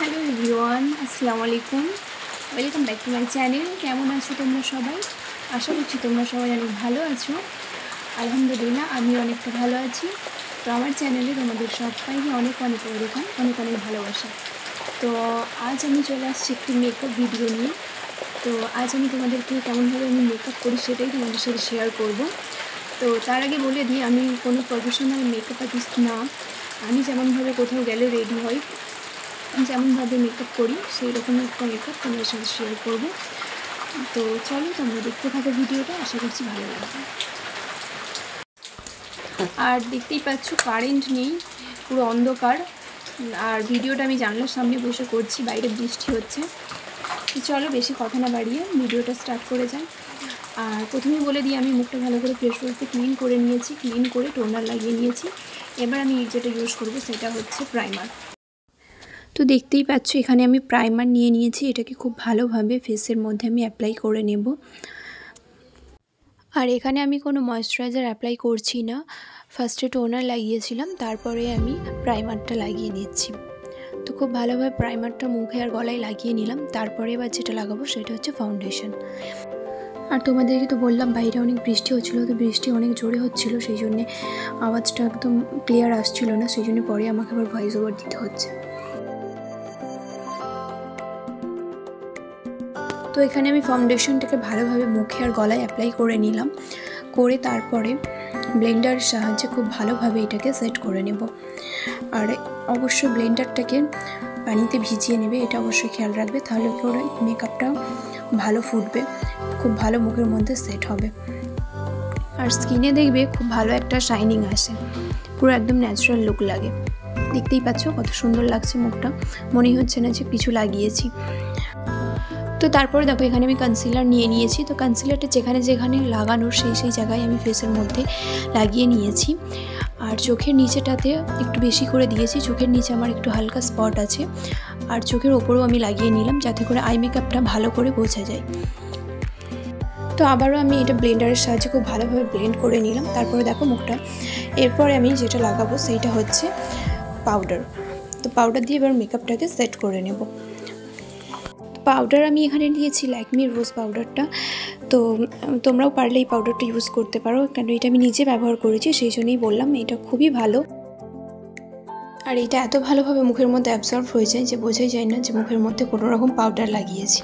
Hello everyone, আসসালামু আলাইকুম। Welcome back to my channel. কেমন আছো তোমরা সবাই? আশা করছি তোমরা সবাই অনেক ভালো আছো। আলহামদুলিল্লাহ, আমি অনেকটা ভালো আছি। তো আমার চ্যানেলে তোমাদের সবাইকে অনেক ওয়েলকাম, অনেক ভালোবাসা। তো আজ আমি চলে আসছি একটি মেকআপ ভিডিও নিয়ে। তো আজ আমি তোমাদেরকে কেমনভাবে আমি মেকআপ করি সেটাই তোমাদের সাথে শেয়ার করব। তো তার আগে বলে দিই, আমি কোনো প্রফেশনাল মেকআপ আর্টিস্ট না। আমি যেমনভাবে কোথাও গেলে রেডি হই, যেমনভাবে মেকআপ করি সেই রকমই একটা মেকআপ তোমাদের সাথে শেয়ার করব। তো চলো তোমরা দেখতে থাকো ভিডিওটা, আশা করছি ভালো লাগবে। আর দেখতেই পাচ্ছ কারেন্ট নেই, পুরো অন্ধকার। আর ভিডিওটা আমি জানলার সামনে বসে করছি, বাইরে বৃষ্টি হচ্ছে। তো চলো বেশি কথা না বাড়িয়ে ভিডিওটা স্টার্ট করে যাই। আর প্রথমেই বলে দিই, আমি মুখটা ভালো করে ফ্রেশ করতে ক্লিন করে নিয়েছি, ক্লিন করে টোনার লাগিয়ে নিয়েছি। এবার আমি যেটা ইউজ করব সেটা হচ্ছে প্রাইমার। তো দেখতেই পাচ্ছ এখানে আমি প্রাইমার নিয়ে নিয়েছি, এটাকে খুব ভালোভাবে ফেসের মধ্যে আমি অ্যাপ্লাই করে নেব। আর এখানে আমি কোনো ময়েশ্চারাইজার অ্যাপ্লাই করছি না, ফার্স্টে টোনার লাগিয়েছিলাম, তারপরে আমি প্রাইমারটা লাগিয়ে নিচ্ছি। তো খুব ভালোভাবে প্রাইমারটা মুখে আর গলায় লাগিয়ে নিলাম। তারপরে এবার যেটা লাগাবো সেটা হচ্ছে ফাউন্ডেশন। আর তোমাদেরকে তো বললাম বাইরে অনেক বৃষ্টি হচ্ছিলো, তো বৃষ্টি অনেক জোরে হচ্ছিলো, সেই জন্যে আওয়াজটা একদম ক্লিয়ার আসছিল না, সেই জন্য পরে আমাকে আবার ভয়েস ওভার দিতে হচ্ছে। তো এখানে আমি ফাউন্ডেশনটাকে ভালোভাবে মুখে আর গলায় অ্যাপ্লাই করে নিলাম, করে তারপরে ব্লেন্ডারের সাহায্যে খুব ভালোভাবে এটাকে সেট করে নেব। আর অবশ্যই ব্লেন্ডারটাকে পানিতে ভিজিয়ে নেবে, এটা অবশ্যই খেয়াল রাখবে, তাহলে করে মেকআপটা ভালো ফুটবে, খুব ভালো মুখের মধ্যে সেট হবে। আর স্কিনে দেখবে খুব ভালো একটা শাইনিং আসে, পুরো একদম ন্যাচারাল লুক লাগে। দেখতেই পাচ্ছ কত সুন্দর লাগছে মুখটা, মনেই হচ্ছে না যে কিছু লাগিয়েছি। তো তারপরে দেখো এখানে আমি কনসিলার নিয়ে নিয়েছি। তো কনসিলারটা যেখানে যেখানে লাগানোর সেই জায়গায় আমি ফেসের মধ্যে লাগিয়ে নিয়েছি। আর চোখের নিচেটাতে একটু বেশি করে দিয়েছি, চোখের নিচে আমার একটু হালকা স্পট আছে। আর চোখের ওপরেও আমি লাগিয়ে নিলাম, যাতে করে আই মেকআপটা ভালো করে বোঝা যায়। তো আবারও আমি এটা ব্লেন্ডারের সাহায্যে খুব ভালোভাবে ব্লেন্ড করে নিলাম। তারপরে দেখো মুখটা, এরপরে আমি যেটা লাগাবো সেইটা হচ্ছে পাউডার। তো পাউডার দিয়ে এবার মেকআপটাকে সেট করে নেব। পাউডার আমি এখানে নিয়েছি ল্যাকমির রোজ পাউডারটা। তো তোমরাও পারলে এই পাউডারটা ইউজ করতে পারো, কারণ এটা আমি নিজে ব্যবহার করেছি, সেই জন্যই বললাম এটা খুবই ভালো। আর এটা এত ভালোভাবে মুখের মধ্যে অ্যাবজর্ব হয়ে যায় যে বোঝাই যায় না যে মুখের মধ্যে কোনো রকম পাউডার লাগিয়েছি।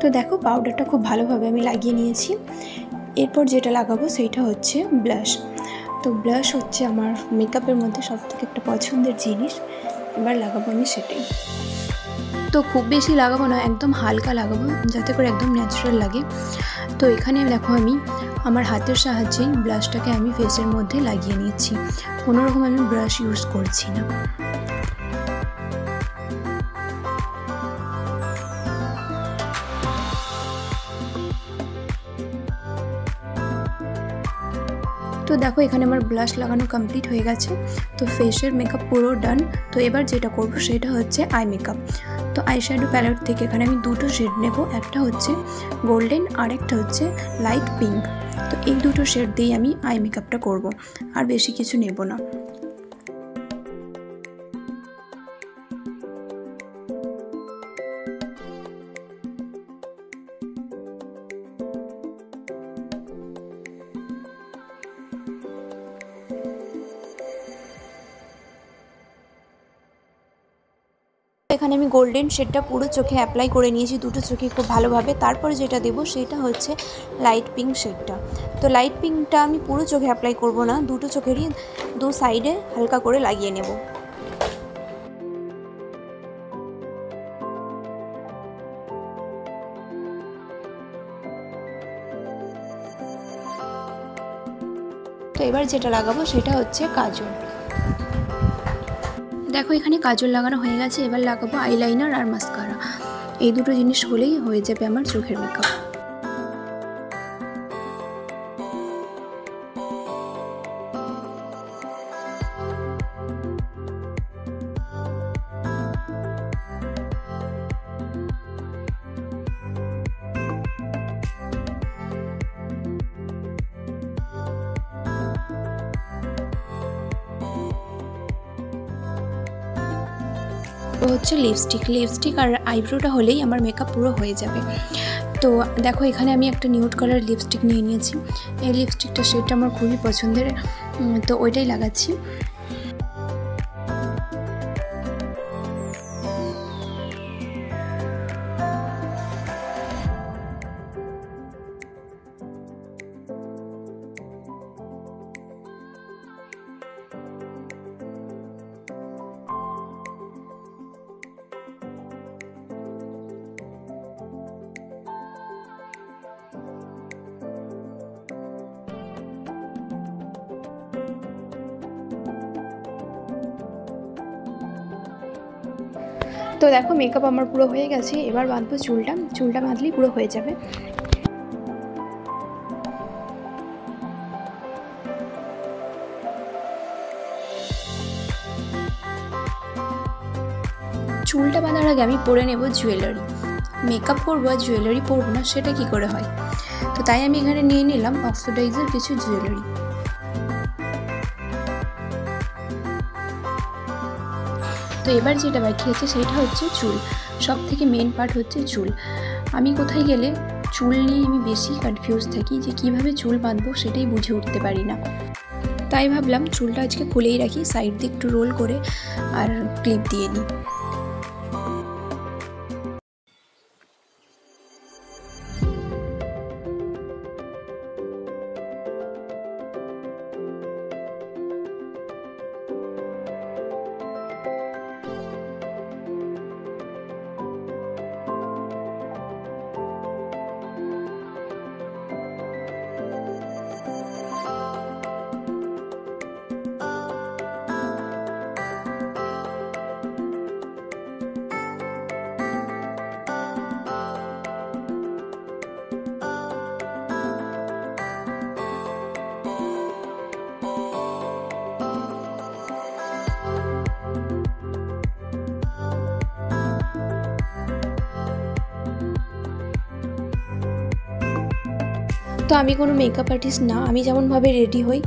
তো দেখো পাউডারটা খুব ভালোভাবে আমি লাগিয়ে নিয়েছি। এরপর যেটা লাগাবো সেইটা হচ্ছে ব্লাশ। তো ব্লাশ হচ্ছে আমার মেকআপের মধ্যে সবথেকে একটা পছন্দের জিনিস, এবার লাগাবো আমি সেটাই। তো খুব বেশি লাগাবো না, একদম হালকা লাগাবো, যাতে করে একদম ন্যাচারাল লাগে। তো এখানে দেখো আমি আমার হাতের সাহায্যে ব্লাশটাকে আমি ফেসের মধ্যে লাগিয়ে নিচ্ছি, কোনোরকম আমি ব্রাশ ইউজ করছি না। তো দেখো এখানে আমার ব্লাশ লাগানো কমপ্লিট হয়ে গেছে। তো ফেসের মেকআপ পুরো ডান। তো এবার যেটা করব সেটা হচ্ছে আই মেকআপ। তো আই শ্যাডো প্যালেট থেকে এখানে আমি দুটো শেড নেব, একটা হচ্ছে গোল্ডেন আর একটা হচ্ছে লাইট পিঙ্ক। তো এই দুটো শেড দিয়েই আমি আই মেকআপটা করব, আর বেশি কিছু নেব না। এখানে আমি গোল্ডেন শেডটা পুরো চোখে অ্যাপ্লাই করে নিয়েছি, দুটো চোখে খুব ভালোভাবে। তারপরে যেটা দেবো সেটা হচ্ছে লাইট পিঙ্ক শেডটা। তো লাইট পিঙ্কটা আমি পুরো চোখে অ্যাপ্লাই করব না, দুটো চোখেরই দু সাইডে হালকা করে লাগিয়ে নেব। তো এবার যেটা লাগাবো সেটা হচ্ছে কাজল। দেখো এখানে কাজল লাগানো হয়ে গেছে, এবার লাগাবো আইলাইনার আর মাস্কারা। এই দুটো জিনিস হলেই হয়ে যাবে আমার চোখের মেকআপ। হচ্ছে লিপস্টিক আর আইব্রোটা হলেই আমার মেকআপ পুরো হয়ে যাবে। তো দেখো এখানে আমি একটা নিউড কালার লিপস্টিক নিয়ে নিয়েছি। এই লিপস্টিকটা শেডটা আমার খুবই পছন্দের, তো ওইটাই লাগাচ্ছি। তো দেখো মেকআপ আমার পুরো হয়ে গেছে, এবার বাঁধবো চুলটা বাঁধলেই পুরো হয়ে যাবে। চুলটা বাঁধার আগে আমি পরে নেব জুয়েলারি। মেকআপ করবো আর জুয়েলারি পরবো না সেটা কি করে হয়, তো তাই আমি এখানে নিয়ে নিলাম অক্সিডাইজের কিছু জুয়েলারি। তো এবার যেটা বাকি আছে সেটা হচ্ছে চুল। সব থেকে মেন পার্ট হচ্ছে চুল। আমি কোথায় গেলে চুল নিয়ে আমি বেশি কনফিউজ থাকি, যে কিভাবে চুল বাঁধবো সেটাই বুঝে উঠতে পারি না। তাই ভাবলাম চুলটা আজকে খুলেই রাখি, সাইড দিয়ে একটু রোল করে আর ক্লিপ দিয়ে নিই। তো আমি কোনো মেকআপ আর্টিস্ট না, আমি যেমনভাবে রেডি হই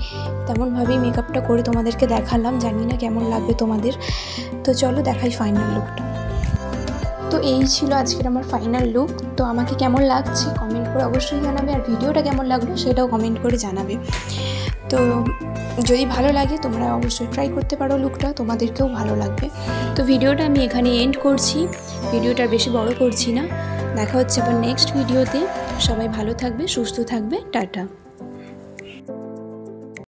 তেমনভাবেই মেকআপটা করে তোমাদেরকে দেখালাম। জানি না কেমন লাগবে তোমাদের, তো চলো দেখাই ফাইনাল লুকটা। তো এই ছিল আজকের আমার ফাইনাল লুক। তো আমাকে কেমন লাগছে কমেন্ট করে অবশ্যই জানাবে, আর ভিডিওটা কেমন লাগলো সেটাও কমেন্ট করে জানাবে। তো যদি ভালো লাগে তোমরা অবশ্যই ট্রাই করতে পারো লুকটা, তোমাদেরকেও ভালো লাগবে। তো ভিডিওটা আমি এখানে এন্ড করছি, ভিডিওটা বেশি বড় করছি না। দেখা হচ্ছে আবার নেক্সট ভিডিওতে। সবাই ভালো থাকবে, সুস্থ থাকবে, টাটা।